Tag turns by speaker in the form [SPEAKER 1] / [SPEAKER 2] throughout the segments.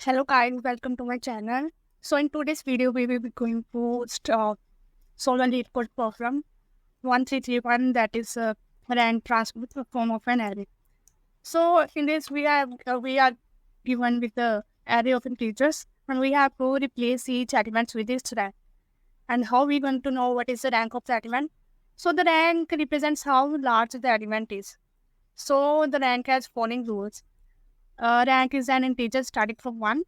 [SPEAKER 1] Hello guys, welcome to my channel. So in today's video, we will be going to solve a lead code problem 1331, that is rank transfer form of an array. So in this we are given with the array of integers, and we have to replace each element with its rank. And how we going to know what is the rank of the element? So the rank represents how large the element is. So the rank has following rules. Rank is an integer starting from 1.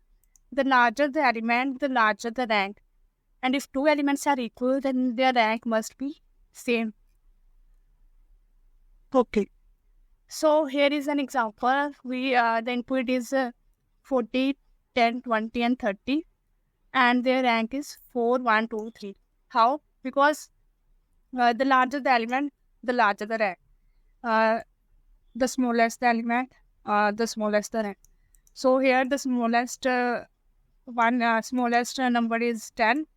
[SPEAKER 1] The larger the element, the larger the rank. And if two elements are equal, then their rank must be same. Okay. So here is an example. The input is 40, 10, 20, and 30. And their rank is 4, 1, 2, 3. How? Because the larger the element, the larger the rank. Uh, the smallest the element, the smallest the rank. So here the smallest number is 10.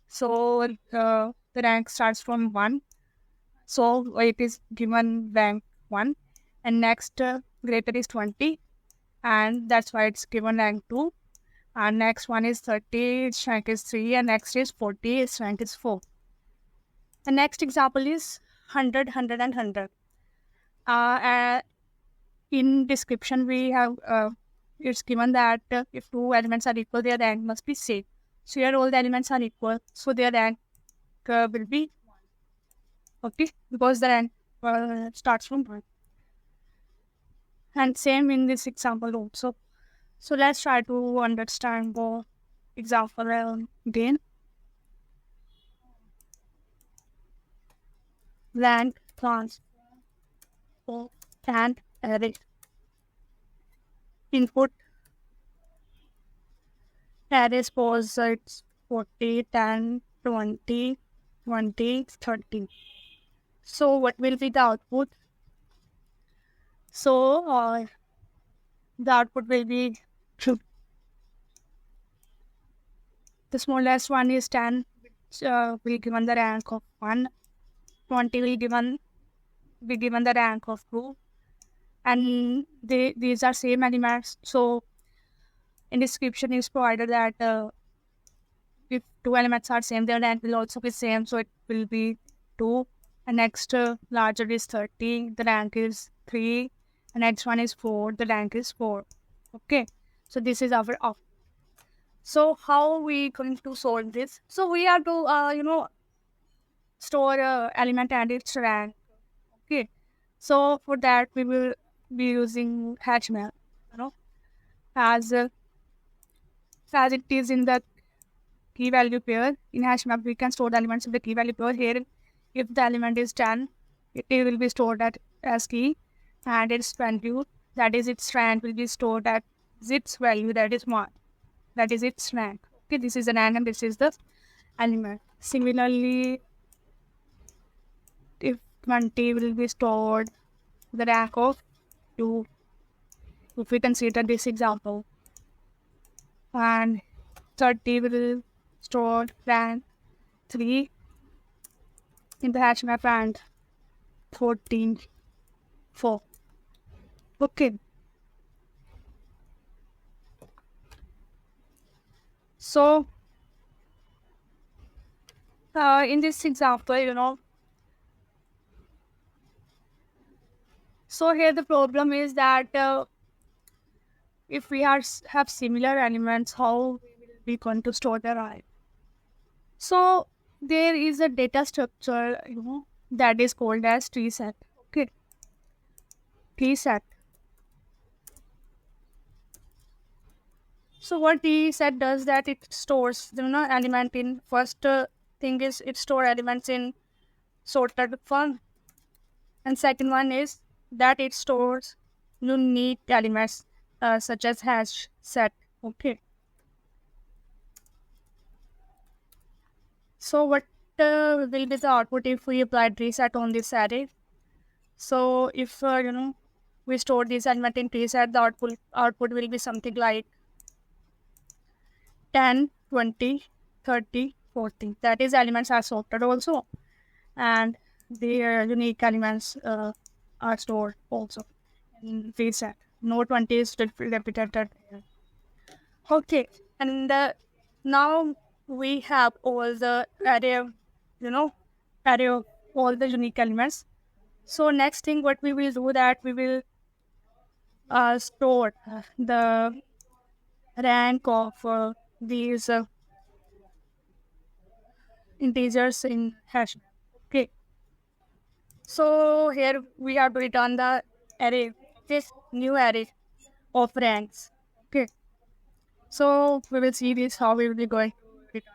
[SPEAKER 1] So the rank starts from 1. So it is given rank 1. And next greater is 20. And that's why it's given rank 2. And next one is 30, its rank is 3. And next is 40, its rank is 4. The next example is 100, 100, and 100. In description, we have it's given that if two elements are equal, their rank must be same. So here all the elements are equal, so their rank will be 1. Okay, because the rank starts from 1. And same in this example also. So let's try to understand the example again. Rank transfer and array. Input array, suppose it's 40, 10, 20, 20, 30. So what will be the output? So the output will be true. The smallest one is 10, which will given the rank of 1. 20 will be given the rank of 2. And these are same elements. So in description is provided that if two elements are same, their rank will also be same. So it will be 2. And next larger is 30. The rank is 3. And next one is 4. The rank is 4. Okay. So this is our output. So how we going to solve this? So we have to store element and its rank. Okay. So for that we will be using HashMap. As as it is in the key value pair. In HashMap we can store the elements in the key value pair. Here, if the element is 10, it will be stored as key, and its value, that is its rank, will be stored at its value, that is 1. That is its rank. Okay, this is the rank and this is the element. Similarly, if 20 will be stored the rank of 2, if we consider this example, and 30 will store rank 3 in the HashMap, and 14, 4. Okay. So in this example, so here the problem is that if we have similar elements, how we will be going to store the array? So there is a data structure, that is called as tree set. Okay, tree set. So what tree set does, that it stores element in first thing is it store elements in sorted form, and second one is that it stores unique elements such as hash set. Okay. So what will be the output if we apply tree set on this array? So if we store this element in tree set, the output will be something like 10, 20, 30, 40. That is, elements are sorted also, and their unique elements are stored also in tree set. No 20 is repeated here. Okay, and now we have all the array of, array of all the unique elements. So next thing what we will do, that we will store the rank of these integers in hash. Okay, so here we have to return the array, this new array of ranks. Okay, so we will see this how we will be going to return.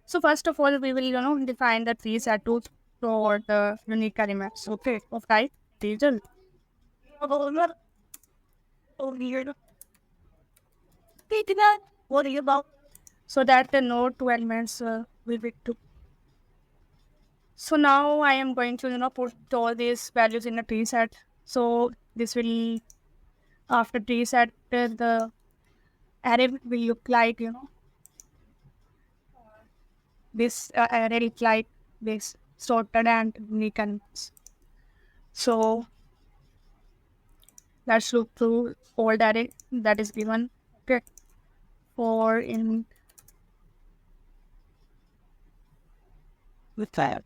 [SPEAKER 1] So first of all, we will define the tree set to store the unique elements. Okay, of type region. What are you about? So that the node two elements will be two. So now I am going to put all these values in a tree set. So this will, after tree set, the array will look like this array look like this sorted and unique elements. So let's look through all the array that is given. Okay, for in with that.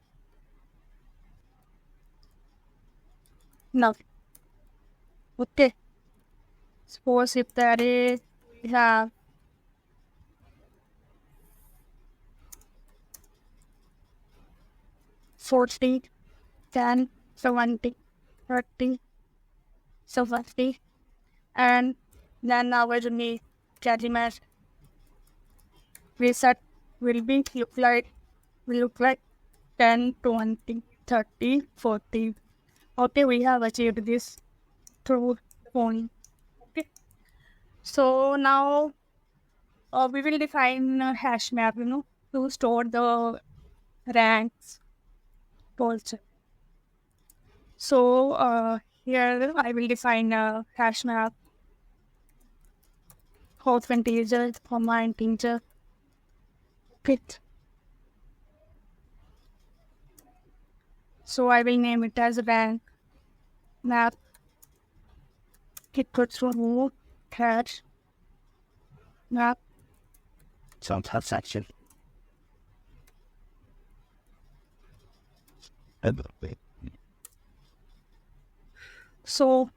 [SPEAKER 1] Now, okay. Suppose if the array we have 40, 10, 70, 30, 70, and then our unique element reset will be look like 10, 20, 30, 40. Okay, we have achieved this through phone. Okay, so now we will define a hash map, to store the ranks also. So here I will define a hash map of integer, comma integer. Kit. So I will name it as rank map equals to move hash map.
[SPEAKER 2] Some section.
[SPEAKER 1] So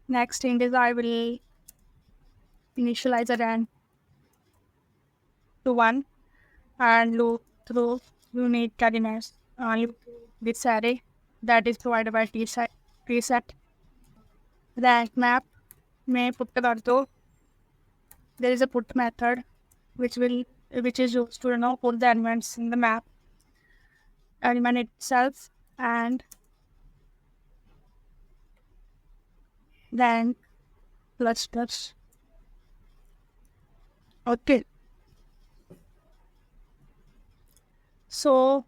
[SPEAKER 1] next thing is I will initialize a rank to 1 and loop through unique elements this array that is provided by tset. Rank map में put कर दो. There is a put method which is used to put the elements in the map element itself, and rank plus. Okay, so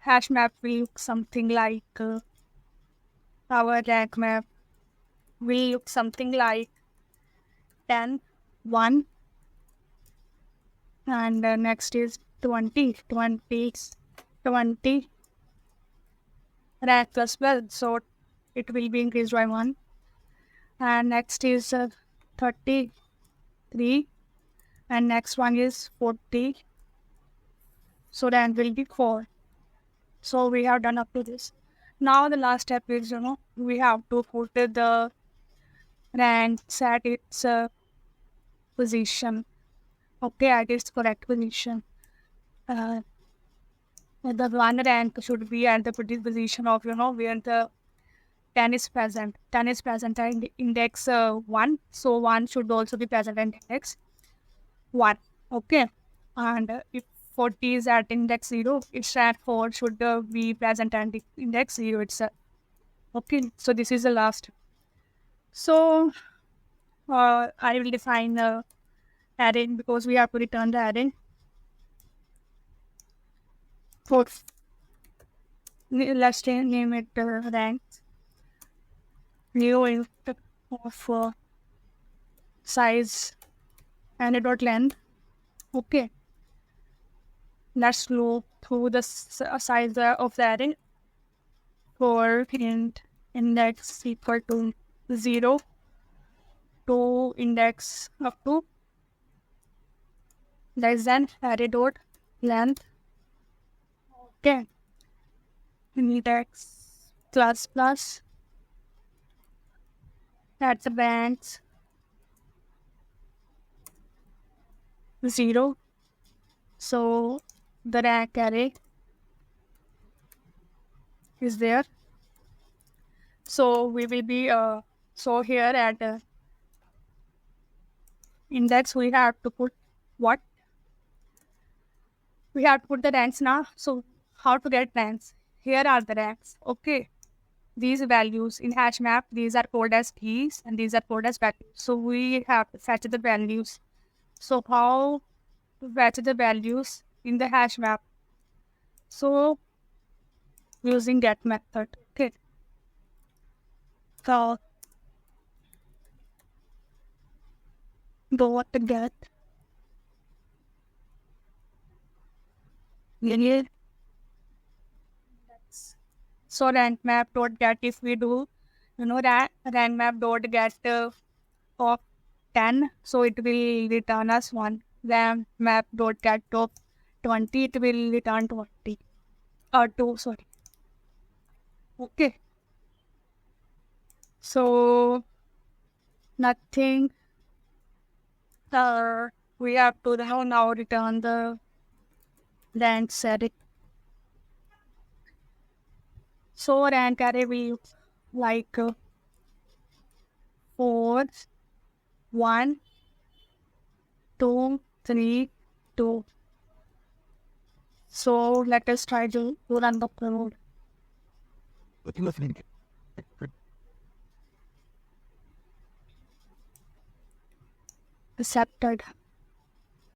[SPEAKER 1] hash map will look something like our rank map will look something like 10, 1, and next is 20, rank plus 12, so it will be increased by 1, and next is 33, and next one is 40, so rank will be 4. So we have done up to this. Now the last step is we have to put the rank at its position. Okay, at its correct position. The one rank should be at the position of where the 10 is present. 10 is present at index 1, so 1 should also be present at index 1. Okay, and if 40 is at index 0, its rank 4 should be present at index 0 itself. Okay, so this is the last. So I will define the array because we have to return the array. Let's name it rank. New input of size and dot length. Okay, let's loop through the size of the array for int index equal to 0, to index up to less than array dot length. Okay. Index plus plus. That's the bands 0. So the rank array is there. So we will be so here at index we have to put what? We have to put the ranks now. So how to get ranks? Here are the ranks. Okay. These values in hash map, these are called as keys and these are called as values. So we have to fetch the values. So how to fetch the values in the hash map? So using get method. Okay. So dot get linear. So rank map dot get, if we do, rank map dot get of 10, so it will return us 1. Rank map dot get of 20, it will return 20 or 2, sorry. Okay. So nothing. We have to now return the rank array. So rank array we like 4, 1, 2, 3, 2. So let us try to run the code. Accepted.